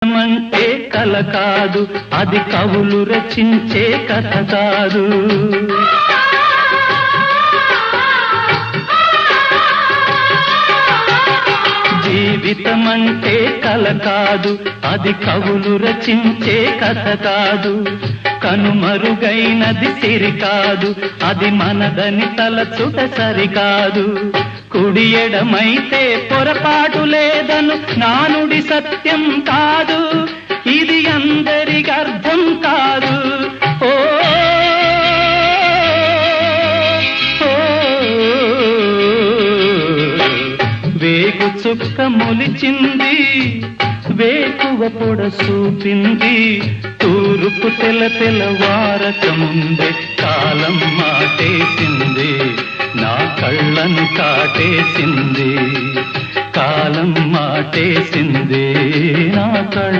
అంటే కల కాదు, అది కవులు రచించే కథ కాదు. జీవితమంటే కల కాదు, అది కవులు రచించే కథ కాదు. కనుమరుగైనది సిరి కాదు, అది మనదని తలచుట సరికాదు. కుడి ఎడమైతే పొరపాటు లేదను నానుడి సత్యం కాదు, ఇది అందరికి అర్థం కాదు. ఓ వేగు చుక్క మొలిచింది, వేకువ పొడ చూపింది, తూరుపు తెల్లవారక ముందే కాలం మాటేసింది, నా కళ్ళను కాటేసింది. కాలం మాటేసింది, నా కళ్ళ